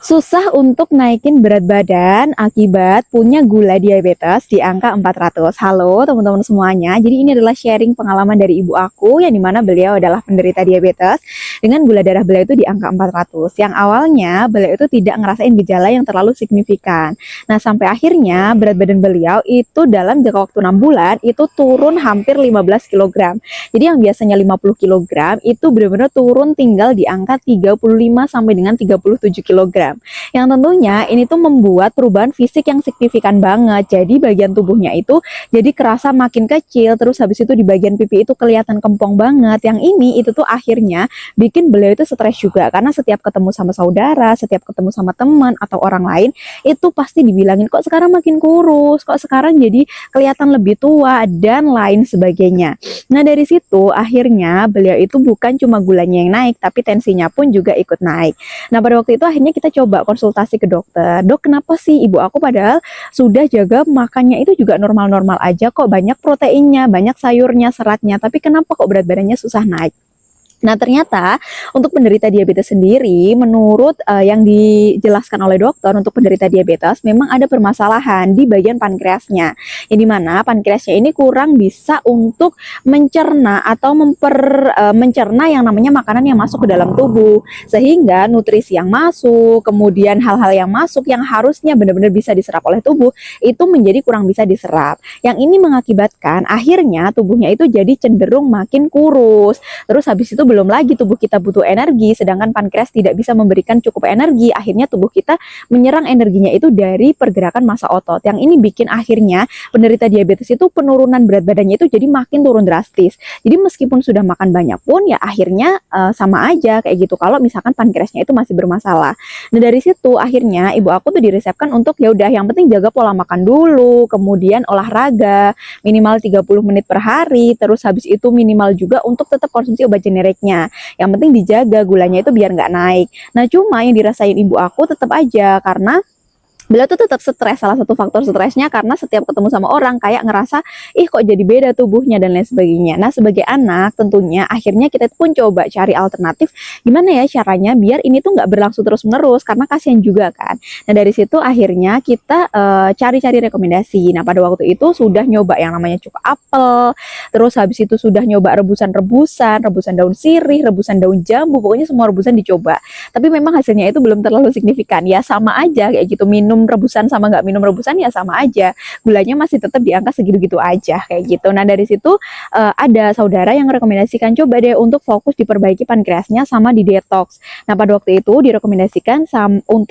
Susah untuk naikin berat badan akibat punya gula diabetes di angka 400. Halo teman-teman semuanya, jadi ini adalah sharing pengalaman dari ibu aku yang dimana beliau adalah penderita diabetes dengan gula darah beliau itu di angka 400. Yang awalnya beliau itu tidak ngerasain gejala yang terlalu signifikan. Nah sampai akhirnya berat badan beliau itu dalam jangka waktu 6 bulan itu turun hampir 15 kg. Jadi yang biasanya 50 kg itu benar-benar turun tinggal di angka 35 sampai dengan 37 kg. Yang tentunya ini tuh membuat perubahan fisik yang signifikan banget. Jadi bagian tubuhnya itu jadi kerasa makin kecil, terus habis itu di bagian pipi itu kelihatan kempong banget. Yang ini itu tuh akhirnya bikin beliau itu stres juga karena setiap ketemu sama saudara, setiap ketemu sama teman atau orang lain itu pasti dibilangin kok sekarang makin kurus, kok sekarang jadi kelihatan lebih tua dan lain sebagainya. Nah dari situ akhirnya beliau itu bukan cuma gulanya yang naik, tapi tensinya pun juga ikut naik. Nah pada waktu itu akhirnya kita coba konsultasi ke dokter. Dok, kenapa sih ibu aku padahal sudah jaga makannya itu juga normal-normal aja kok, banyak proteinnya, banyak sayurnya, seratnya, tapi kenapa kok berat badannya susah naik? Nah ternyata untuk penderita diabetes sendiri menurut yang dijelaskan oleh dokter untuk penderita diabetes memang ada permasalahan di bagian pankreasnya, yang dimana pankreasnya ini kurang bisa untuk mencerna atau mencerna yang namanya makanan yang masuk ke dalam tubuh, sehingga nutrisi yang masuk kemudian hal-hal yang masuk yang harusnya benar-benar bisa diserap oleh tubuh itu menjadi kurang bisa diserap, yang ini mengakibatkan akhirnya tubuhnya itu jadi cenderung makin kurus. Terus habis itu belum lagi tubuh kita butuh energi, sedangkan pankreas tidak bisa memberikan cukup energi. Akhirnya tubuh kita menyerang energinya itu dari pergerakan massa otot. Yang ini bikin akhirnya penderita diabetes itu penurunan berat badannya itu jadi makin turun drastis. Jadi meskipun sudah makan banyak pun ya akhirnya sama aja kayak gitu kalau misalkan pankreasnya itu masih bermasalah. Nah dari situ akhirnya ibu aku tuh diresepkan untuk ya udah yang penting jaga pola makan dulu, kemudian olahraga minimal 30 menit per hari, terus habis itu minimal juga untuk tetap konsumsi obat generik. Yang penting dijaga gulanya itu biar nggak naik. Nah cuma yang dirasain ibu aku tetap aja karena beliau tuh tetap stres. Salah satu faktor stresnya karena setiap ketemu sama orang kayak ngerasa ih kok jadi beda tubuhnya dan lain sebagainya. Nah sebagai anak tentunya akhirnya kita pun coba cari alternatif gimana ya caranya biar ini tuh nggak berlangsung terus menerus karena kasihan juga kan. Nah dari situ akhirnya kita cari-cari rekomendasi. Nah pada waktu itu sudah nyoba yang namanya cuka apel, terus habis itu sudah nyoba rebusan daun sirih, rebusan daun jambu, pokoknya semua rebusan dicoba. Tapi memang hasilnya itu belum terlalu signifikan. Ya sama aja kayak gitu, minum rebusan sama nggak minum rebusan ya sama aja, gulanya masih tetap di angka segitu-gitu aja kayak gitu. Nah dari situ ada saudara yang merekomendasikan coba deh untuk fokus diperbaiki pankreasnya sama di detox. Nah pada waktu itu direkomendasikan untuk